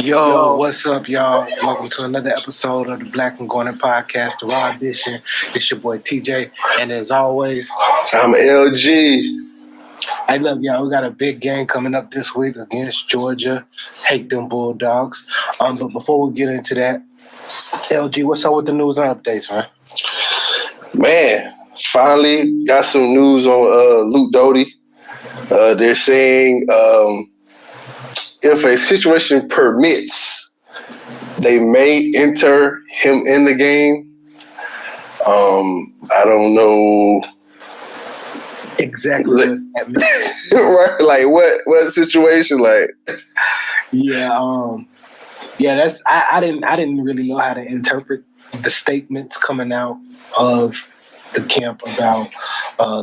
Yo, what's up, y'all? Welcome to another episode of the Black and Gordon Podcast, the Raw Edition. It's your boy TJ, and as always, I'm LG. Hey, look, y'all, we got a big game coming up this week against Georgia. Hate them Bulldogs. But before we get into that, LG, what's up with the news and updates, man? Man, finally got some news on Luke Doty. They're saying if a situation permits, they may enter him in the game. I don't know exactly what that means. Right? Like what situation? Like, yeah, that's I didn't really know how to interpret the statements coming out of the camp about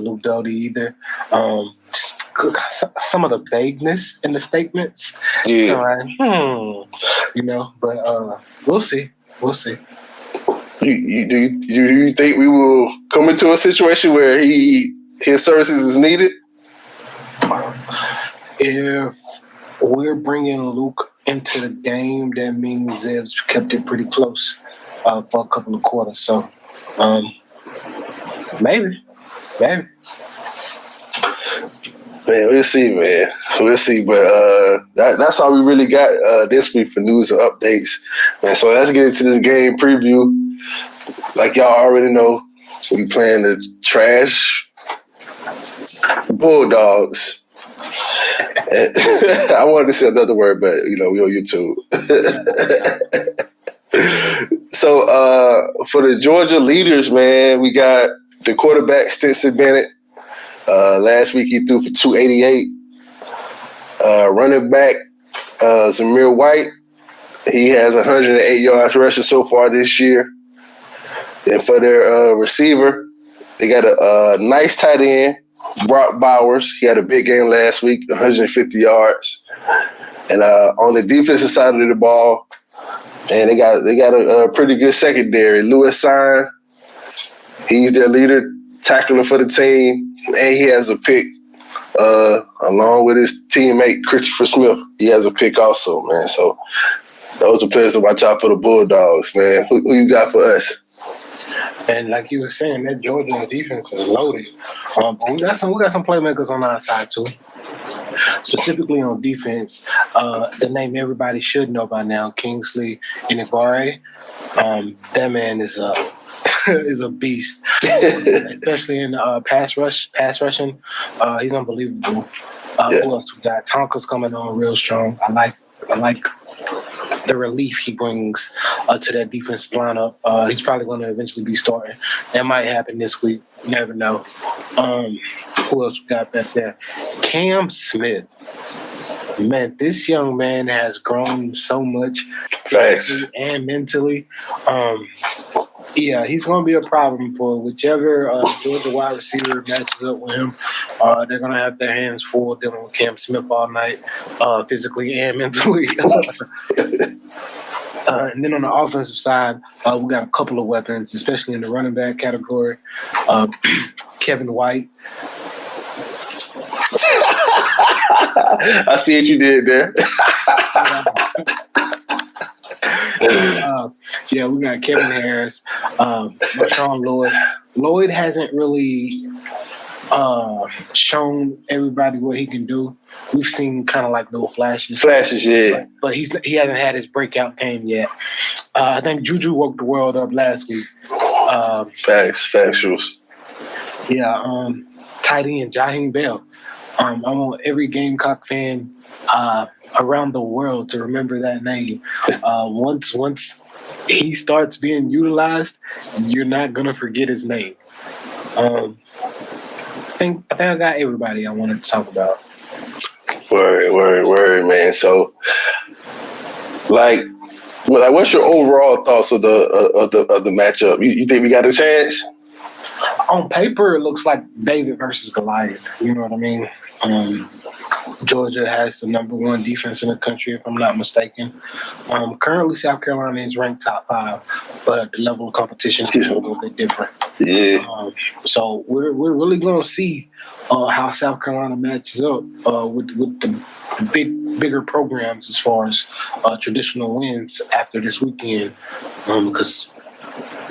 Luke Doty either. Some of the vagueness in the statements. Yeah. But we'll see. We'll see. Do you think we will come into a situation where his services is needed? If we're bringing Luke into the game, that means Zeb's kept it pretty close for a couple of quarters. So, maybe. Man, we'll see, man. We'll see. But that's all we really got this week for news and updates. Man, so let's get into this game preview. Like y'all already know, we playing the trash Bulldogs. I wanted to say another word, but we on YouTube. So for the Georgia leaders, man, we got the quarterback Stetson Bennett. Last week he threw for 288. Running back Zamir White, he has 108 yards rushing so far this year. And for their receiver, they got a nice tight end, Brock Bowers. He had a big game last week, 150 yards. And on the defensive side of the ball, and they got a pretty good secondary. Louis Sign, he's their leader, tackler for the team, and he has a pick along with his teammate Christopher Smith. He has a pick also, man. So those are players to watch out for the Bulldogs, man. Who you got for us? And like you were saying, that Georgia defense is loaded. But we got some playmakers on our side too. Specifically on defense, the name everybody should know by now, Kingsley Enagbare. That man is a beast, especially in pass rushing. He's unbelievable. Who else we got? Tonka's coming on real strong. I like the relief he brings to that defensive lineup. He's probably going to eventually be starting. That might happen this week. You never know. Who else we got back there? Cam Smith. Man, this young man has grown so much physically and mentally. Yeah, he's going to be a problem for whichever Georgia wide receiver matches up with him. They're going to have their hands full dealing with Cam Smith all night, physically and mentally. And then on the offensive side, we got a couple of weapons, especially in the running back category. Kevin White. I see what you did there. We got Kevin Harris, Marshawn Lloyd. Lloyd hasn't really shown everybody what he can do. We've seen kind of like little flashes. Yeah. But he hasn't had his breakout game yet. I think Juju woke the world up last week. Factuals. Yeah, tight end Jaheim Bell. I want every Gamecock fan around the world to remember that name. Once he starts being utilized, you're not gonna forget his name. I think I got everybody I wanted to talk about. Word, man. So, what's your overall thoughts of the matchup? You think we got a chance? On paper, it looks like David versus Goliath. You know what I mean? Georgia has the number one defense in the country, if I'm not mistaken. Currently, South Carolina is ranked top 5, but the level of competition is a little bit different. Yeah. So we're really going to see how South Carolina matches up with the bigger programs as far as traditional wins after this weekend, because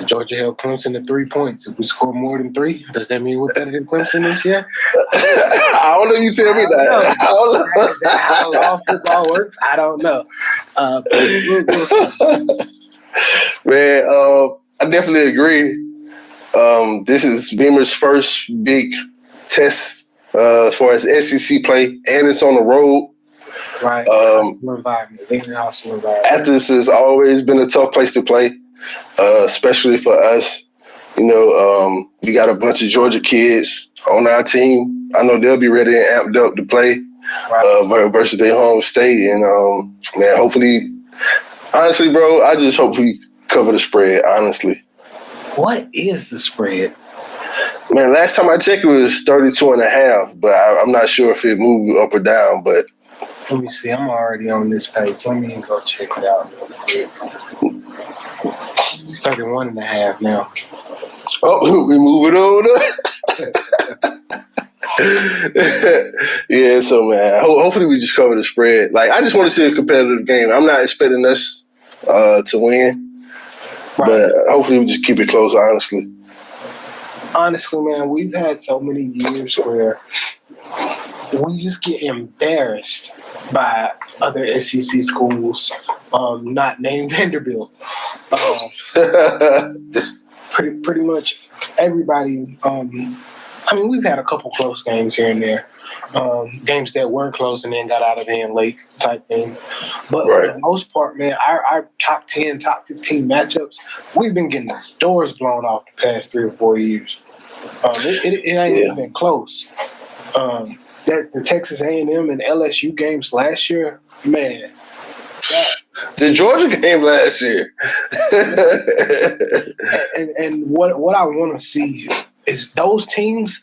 Georgia held Clemson to 3 points. If we score more than 3, does that mean we're better than Clemson this year? I don't know. You tell me that. I don't know. Is that how law football works? I don't know. Man, I definitely agree. This is Beamer's first big test as far as SEC play, and it's on the road. Right. Hostile environment. Athens has always been a tough place to play, especially for us. You know, we got a bunch of Georgia kids on our team. I know they'll be ready and amped up to play versus their home state. And, man, hopefully, honestly, bro, I just hope we cover the spread, honestly. What is the spread? Man, last time I checked, it was 32.5, but I'm not sure if it moved up or down. But let me see. I'm already on this page. Let me go check it out real quick. It's 31.5 now. Oh, we moving on. Yeah, so man, hopefully we just cover the spread. Like, I just want to see a competitive game. I'm not expecting us to win, but hopefully we just keep it close. Honestly, man, we've had so many years where we just get embarrassed by other SEC schools, not named Vanderbilt. Pretty much everybody. I mean, we've had a couple close games here and there, games that were close and then got out of hand late type thing. But for the most part, man, our top 10, top 15 matchups, we've been getting the doors blown off the past 3 or 4 years. It ain't even been close. The Texas A&M and LSU games last year, man. The Georgia game last year. and what I want to see is those teams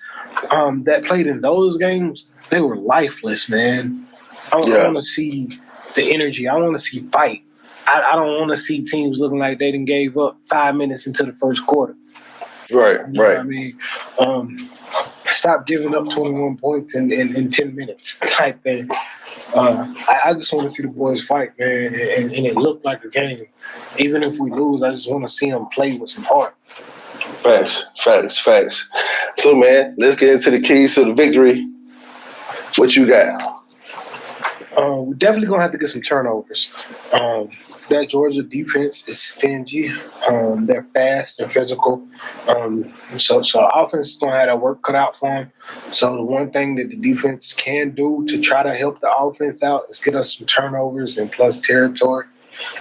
that played in those games, they were lifeless, man. I want to see the energy. I want to see fight. I don't want to see teams looking like they didn't gave up 5 minutes into the first quarter. Right. I mean, stop giving up 21 points in 10 minutes type thing. I just want to see the boys fight, man, and it looked like a game. Even if we lose, I just want to see them play with some heart. Facts. So, man, let's get into the keys to the victory. What you got? We're definitely going to have to get some turnovers. That Georgia defense is stingy. They're fast and physical. So offense is going to have that work cut out for them. So the one thing that the defense can do to try to help the offense out is get us some turnovers and plus territory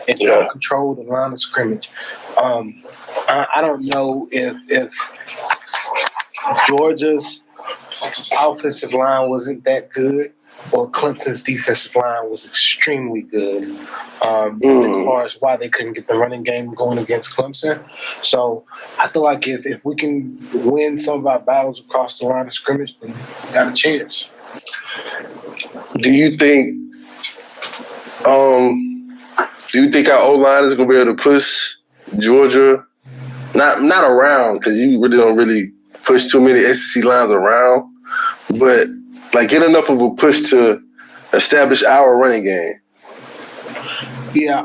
and try to control the line of scrimmage. I don't know if Georgia's offensive line wasn't that good or Clemson's defensive line was extremely good as far as why they couldn't get the running game going against Clemson. So I feel like if we can win some of our battles across the line of scrimmage, then we got a chance. Do you think our O-line is going to be able to push Georgia? Not around, because you really don't really push too many SEC lines around, but like get enough of a push to establish our running game. Yeah,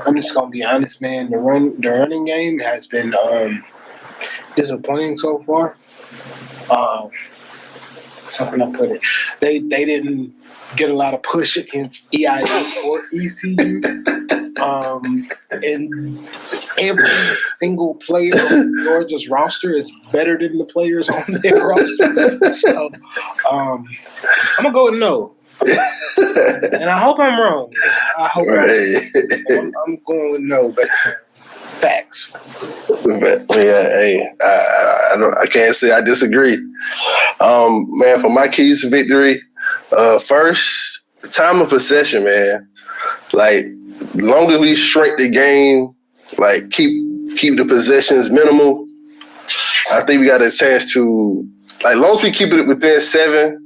I'm just gonna be honest, man. The running game has been disappointing so far. How can I put it? They didn't get a lot of push against EIU or ECU. And every single player on Georgia's roster is better than the players on their roster. So I'm gonna go with no. And I hope I'm wrong. I hope I'm going with no, but facts. Yeah, hey, I can't say I disagree. Man, for my keys to victory, first, time of possession, man. Like, long as we shrink the game, like keep the possessions minimal, I think we got a chance to, like, long as we keep it within 7,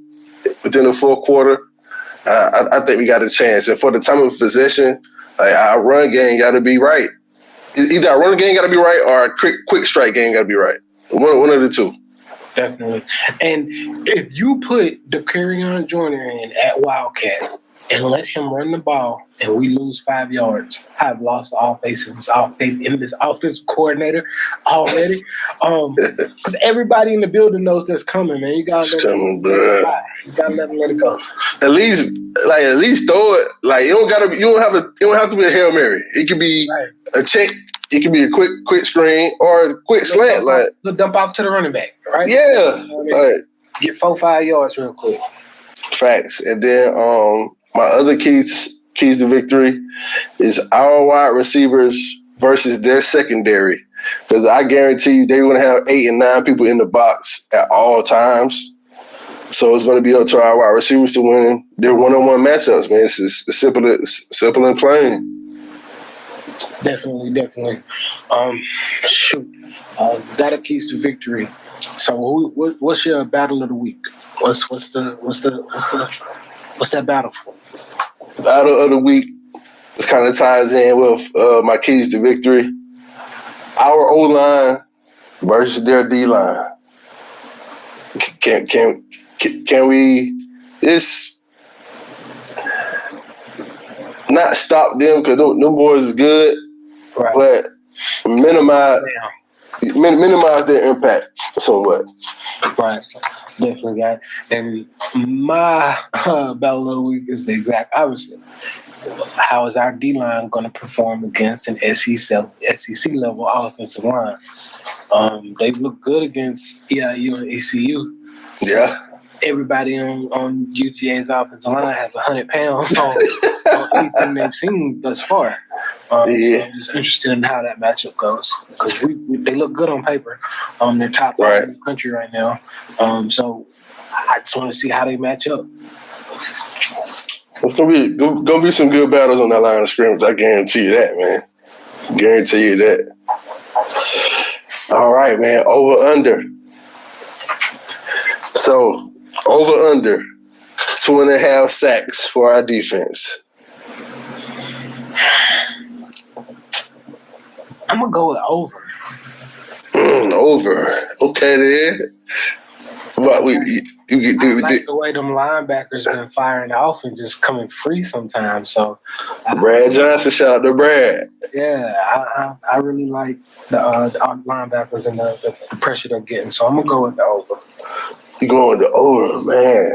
within the fourth quarter, I think we got a chance. And for the time of possession, like, our run game got to be right. Either our run game got to be right or our quick strike game got to be right. One of the two. Definitely. And if you put Dakereon Joyner in at Wildcat and let him run the ball and we lose 5 yards, I've lost all faith in this offensive coordinator already. Because everybody in the building knows that's coming, man. You gotta let it go. At least throw it. Like, you don't have to be a Hail Mary. It could be a check. It could be a quick screen or a quick slant. Like, dump off to the running back, right? Yeah. Like, get 4-5 yards real quick. Facts. And then my other keys to victory is our wide receivers versus their secondary. Because I guarantee you they're going to have 8 and 9 people in the box at all times. So it's going to be up to our wide receivers to win their one-on-one matchups, man. It's simple and plain. Definitely. Got a keys to victory. So what's your battle of the week? What's that battle for? Battle of the week kind of ties in with my keys to victory. Our O-line versus their D-line. Can we just not stop them, because them boys is good, right, but minimize their impact somewhat. Right. Definitely, guy. And my battle of the week is the exact opposite. How is our D-line going to perform against an SEC level offensive line? They look good against EIU and ECU. Yeah. Everybody on UGA's offensive line has 100 pounds on anything they've seen thus far. So I'm just interested in how that matchup goes, because they look good on paper. They're top 5 in the country right now. So I just want to see how they match up. It's gonna be some good battles on that line of scrimmage. I guarantee you that, man. Guarantee you that. All right, man. Over under. So over under 2.5 sacks for our defense. I'm gonna go with over. Over. Okay, then. But I like the way them linebackers been firing off and just coming free sometimes. So Brad Johnson, shout out to Brad. Yeah, I really like the linebackers and the pressure they're getting. So I'm gonna go with the over. You going to over, man?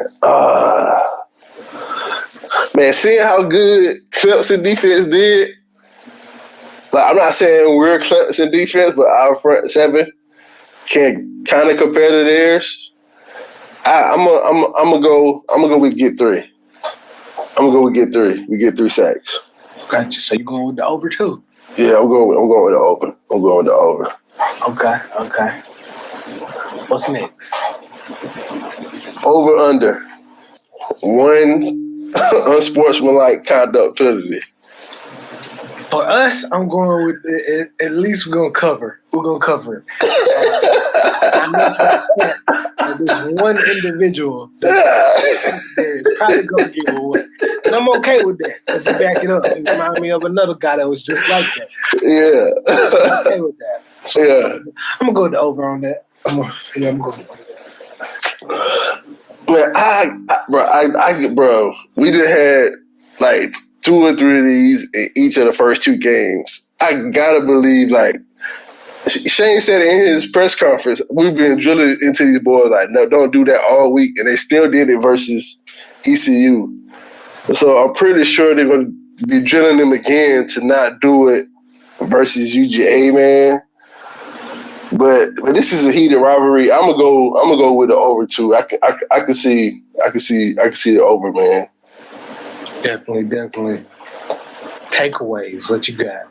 Man, seeing how good Clemson defense did. Like, I'm not saying we're Clemson defense, but our front 7 can kind of compare to theirs. I'm gonna go with get 3. I'm gonna go with get 3. We get 3 sacks. Gotcha. So you going with the over too? Yeah, I'm going with the over. I'm going with the over. Okay. What's next? Over under 1 unsportsmanlike conduct penalty. For us, I'm going with it. At least we're gonna cover. We're gonna cover it. I know there's one individual that's probably gonna give away, and I'm okay with that. Let's back it up. It reminds me of another guy that was just like that. Yeah, I'm okay with that. So yeah, I'm gonna go with the over on that. I'm going with the over. Man, bro, we just had like 2 or 3 of these in each of the first 2 games. I gotta believe, like, Shane said in his press conference, we've been drilling into these boys like, no, don't do that all week, and they still did it versus ECU. So I'm pretty sure they're going to be drilling them again to not do it versus UGA, man. But this is a heated rivalry. I'm gonna go with the over 2. I can see the over, man. Definitely. Takeaways. What you got?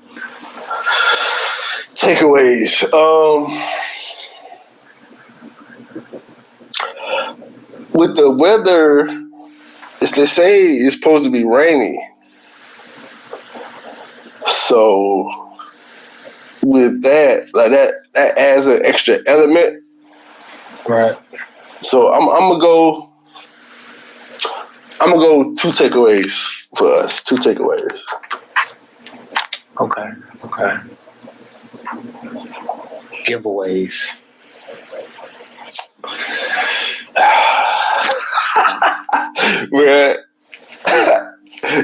Takeaways. With the weather, they say it's supposed to be rainy. So with that, like that adds an extra element. Right. So I'm gonna go 2 takeaways for us. 2 takeaways. Okay. Giveaways. Man,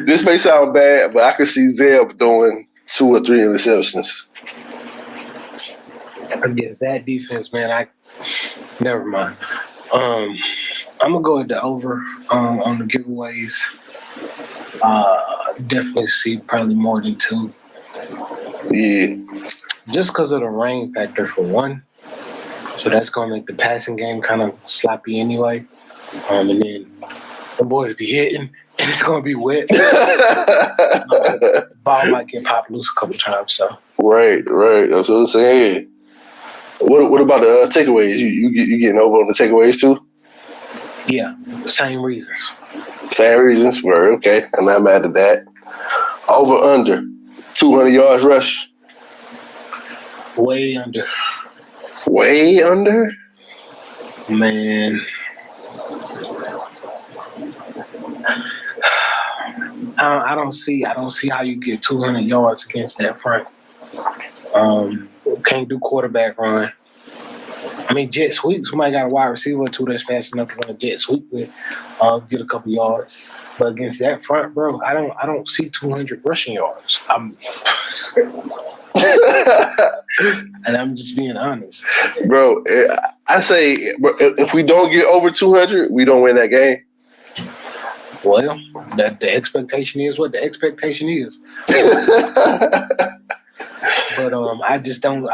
this may sound bad, but I could see Zeb doing 2 or 3 interceptions. Against that defense, man, never mind. I'm gonna go with the over on the giveaways. Definitely see probably more than 2. Yeah. Just because of the rain factor for one. So that's gonna make the passing game kind of sloppy anyway. And then the boys be hitting and it's gonna be wet. Ball might get popped loose a couple times. So Right. That's what I'm saying. What about the takeaways? You getting over on the takeaways too? yeah, same reasons. Same reasons. Right. Okay. I'm not mad at that. Over under 200 yards rush. Way under. Way under. Man. I don't see how you get 200 yards against that front. Can't do quarterback run. I mean, jet sweeps. We might got a wide receiver or 2 that's fast enough to run a jet sweep with, get a couple yards. But against that front, bro, I don't see 200 rushing yards. And I'm just being honest, bro. I say if we don't get over 200, we don't win that game. Well, that the expectation is what the expectation is. But I just don't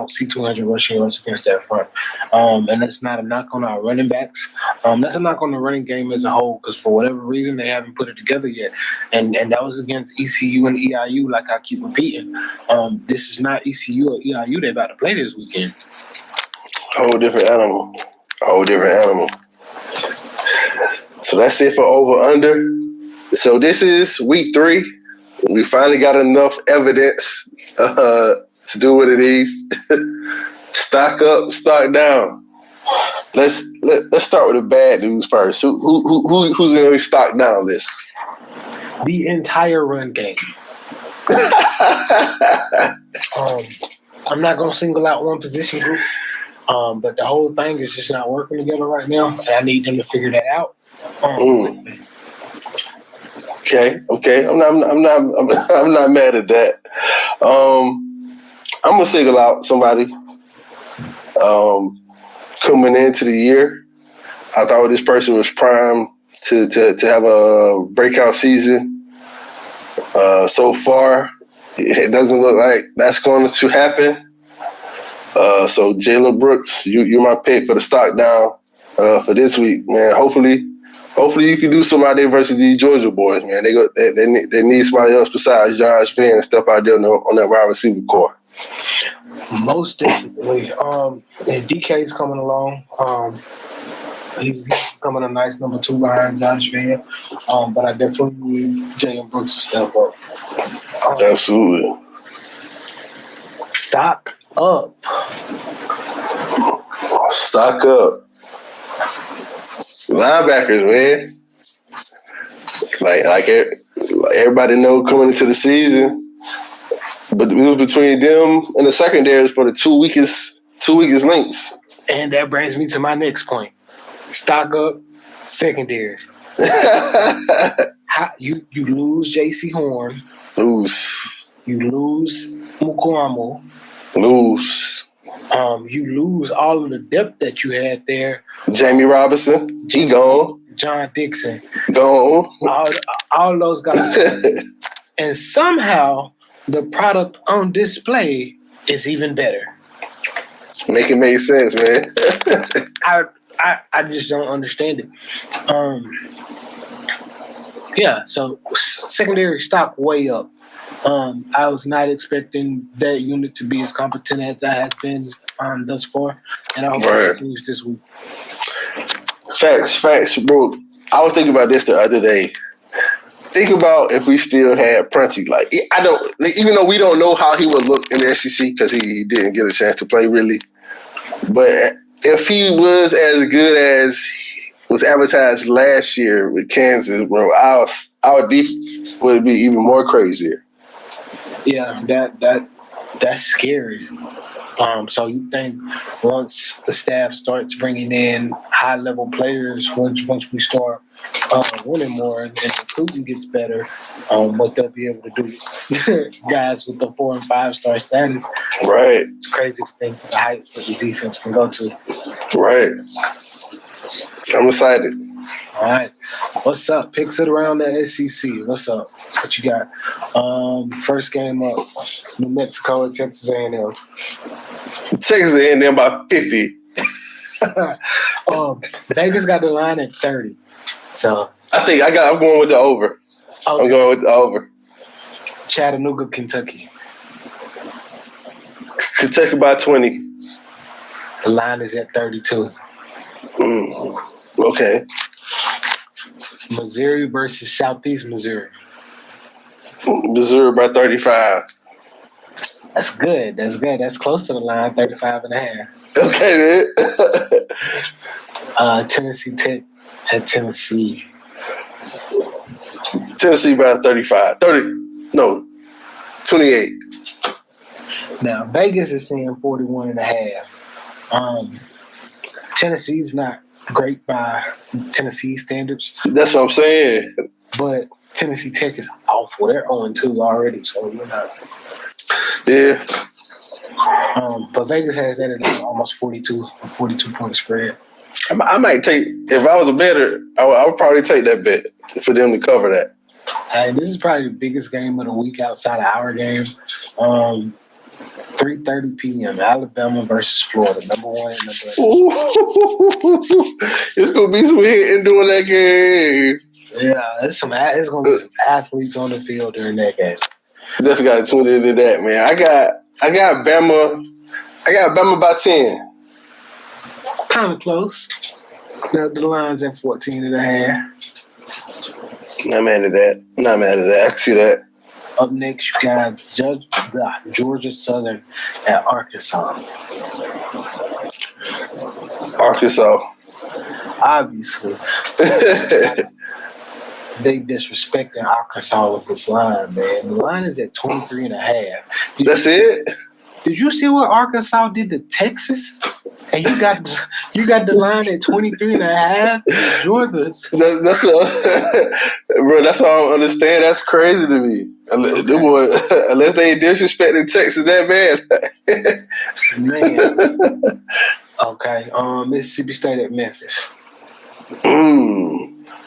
see 200 rushing yards against that front. And that's not a knock on our running backs. That's a knock on the running game as a whole because for whatever reason they haven't put it together yet. And that was against ECU and EIU, like I keep repeating. This is not ECU or EIU they're about to play this weekend. Whole different animal. So that's it for over under. So this is week 3. We finally got enough evidence to do what it is. Stock up, stock down. Let's start with the bad news first. Who's in the stock down list? The entire run game. I'm not gonna single out one position group, but the whole thing is just not working together right now, and I need them to figure that out. Okay. I'm not mad at that. I'm gonna single out somebody. Coming into the year, I thought this person was primed to have a breakout season. So far, it doesn't look like that's going to happen. So Jalen Brooks, you're my pick for the stock down for this week, man. Hopefully you can do something out there versus these Georgia boys, man. They need somebody else besides Josh Finn and step out there on that wide receiver core. Most definitely. And DK's coming along. He's becoming a nice number 2 behind Josh Finn. But I definitely need Jalen Brooks to step up. Absolutely. Stock up. Linebackers, man. Like everybody know coming into the season, but it was between them and the secondaries for the two weakest links. And that brings me to my next point. Stock up, secondary. You lose J.C. Horn. You lose Mukwamo. You lose all of the depth that you had there. Jamie Robinson, he gone. John Dixon, gone. All those guys. And somehow the product on display is even better. Make it make sense, man. I just don't understand it. Yeah, so secondary stock way up. I was not expecting that unit to be as competent as it has been thus far, and I hope Right. it continues this week. Facts, bro. I was thinking about this the other day. Think about if we still had Prunty. Like, I don't, even though we don't know how he would look in the SEC because he didn't get a chance to play really. But if he was as good as was advertised last year with Kansas, bro, our defense would be even more crazier. Yeah, that's scary. So you think once the staff starts bringing in high level players, once we start winning more and recruiting gets better, what they'll be able to do, guys with the 4 and 5 star status. Right. It's crazy to think the heights that the defense can go to. Right. I'm excited. All right, what's up? Picks it around the SEC. What's up? What you got? First game up, New Mexico and Texas A&M. Texas A&M by 50. Vegas got the line at 30. So I'm going with the over. okay. I'm going with the over. Chattanooga, Kentucky. Kentucky by 20. The line is at 32. Okay. Missouri versus Southeast Missouri. Missouri by 35. That's good. That's close to the line, 35 and a half. Okay, man. Tennessee Tech at Tennessee. Tennessee by 35. 28. Now, Vegas is saying 41 and a half. Tennessee's not great by Tennessee standards. That's what I'm saying. But Tennessee Tech is awful. They're 0-2 already, so we're not. Yeah. But Vegas has that at almost 42 point spread. I might take, if I was a bettor, I would probably take that bet for them to cover that. And this is probably the biggest game of the week outside of our game. 3:30 p.m. Alabama versus Florida, number 1 and number 2. It's gonna be some hitting doing that game. Yeah, it's gonna be some athletes on the field during that game. Definitely got to tune into that, man. I got Bama. I got Bama by 10. Kind of close. The line's at 14 and a half. Not mad at that. I can see that. Up next, you got Georgia Southern at Arkansas. Arkansas. Obviously, they disrespecting Arkansas with this line, man. The line is at 23 and a half. That's it? Did you see what Arkansas did to Texas? And you got the line at 23 and a half. Georgia. That's what, bro. That's what I don't understand. That's crazy to me. Unless they disrespecting Texas that bad. Man. Okay. Mississippi State at Memphis.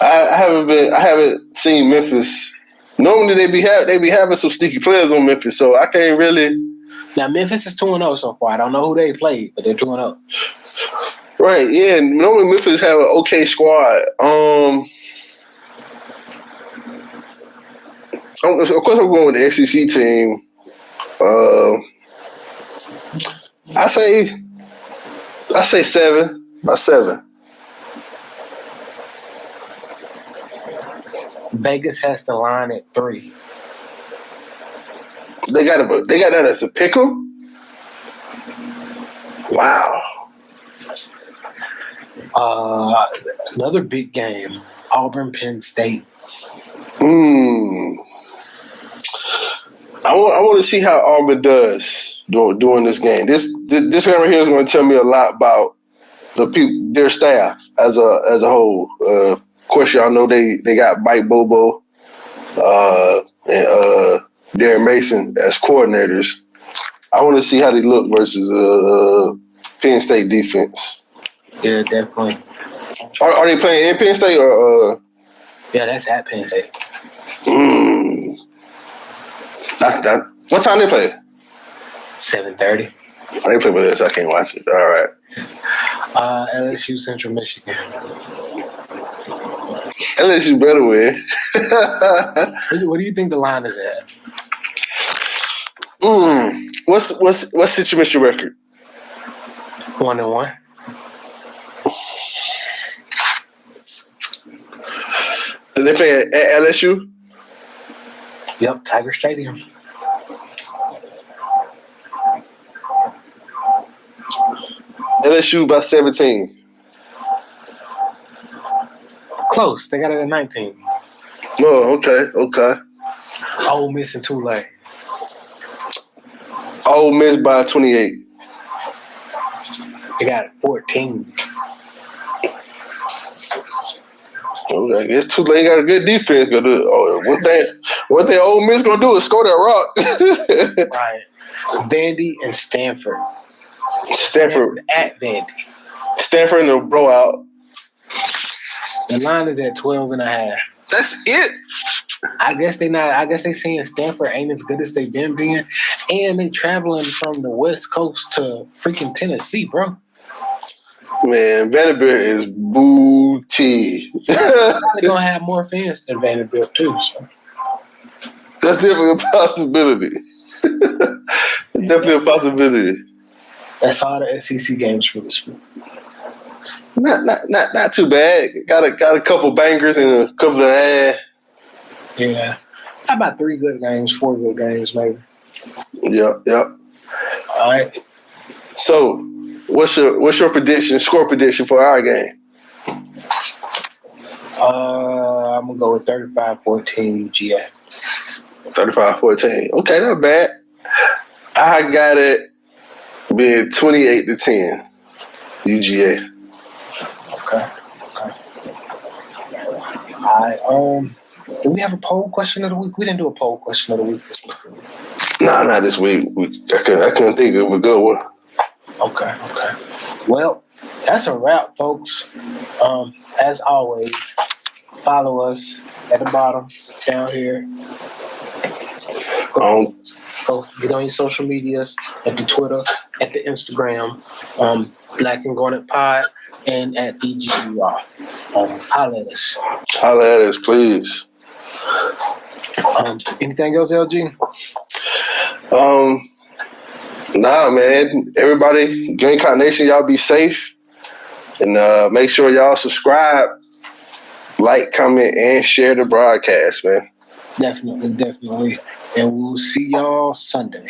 I haven't seen Memphis. Normally they be having some sneaky players on Memphis, so I can't really. Now Memphis is 2-0 so far. I don't know who they played, but they're 2-0. Right, yeah. Normally Memphis have an okay squad. Of course I'm going with the SEC team. I say 7 by 7. Vegas has the line at 3. They got that as a pick'em? Wow. Another big game. Auburn, Penn State. I want to see how Auburn does during this game. This game right here is going to tell me a lot about their staff as a whole. Of course, y'all know they got Mike Bobo and Darren Mason as coordinators. I want to see how they look versus Penn State defense. Yeah, definitely. Are they playing in Penn State or? Yeah, that's at Penn State. What time they play? 7:30. They play with us. I can't watch it. All right. LSU Central Michigan. LSU better win. What do you think the line is at? What's Central Michigan record? 1-1. Did they play at LSU? Yep, Tiger Stadium. LSU by 17. Close. They got it at 19. Oh, okay. Ole Miss and Tulane. Ole Miss by 28. They got it 14. Okay, I guess Tulane got a good defense. One thing Ole Miss gonna do is score that rock. Right. Vandy and Stanford. Stanford at Vandy. Stanford in the blowout. The line is at 12.5. That's it. I guess they saying Stanford ain't as good as they've been being, and they traveling from the West Coast to freaking Tennessee, bro. Man, Vanderbilt is booty. They're gonna have more fans than Vanderbilt too. So. That's definitely a possibility. Definitely a possibility. That's all the SEC games for this week. Not too bad. Got a couple bangers and a couple of Yeah. How about 3 good games, 4 good games, maybe? Yep. All right. So, what's your prediction? Score prediction for our game? I'm gonna go with 35-14 UGA. 35-14. Okay, not bad. I got it being 28-10 UGA. Okay. All right. Do we have a poll question of the week? We didn't do a poll question of the week this week. Nah, not this week. I couldn't think of a good one. Okay. Well, that's a wrap, folks. As always, follow us at the bottom down here. Go get on your social medias, at the Twitter, at the Instagram, Black and Garnet Pod, and at DGUR. Holla at us. Holla at us, please. Anything else, LG? Nah, man. Everybody, Gamecock Nation, y'all be safe. And make sure y'all subscribe, like, comment, and share the broadcast, man. Definitely. And we'll see y'all Sunday.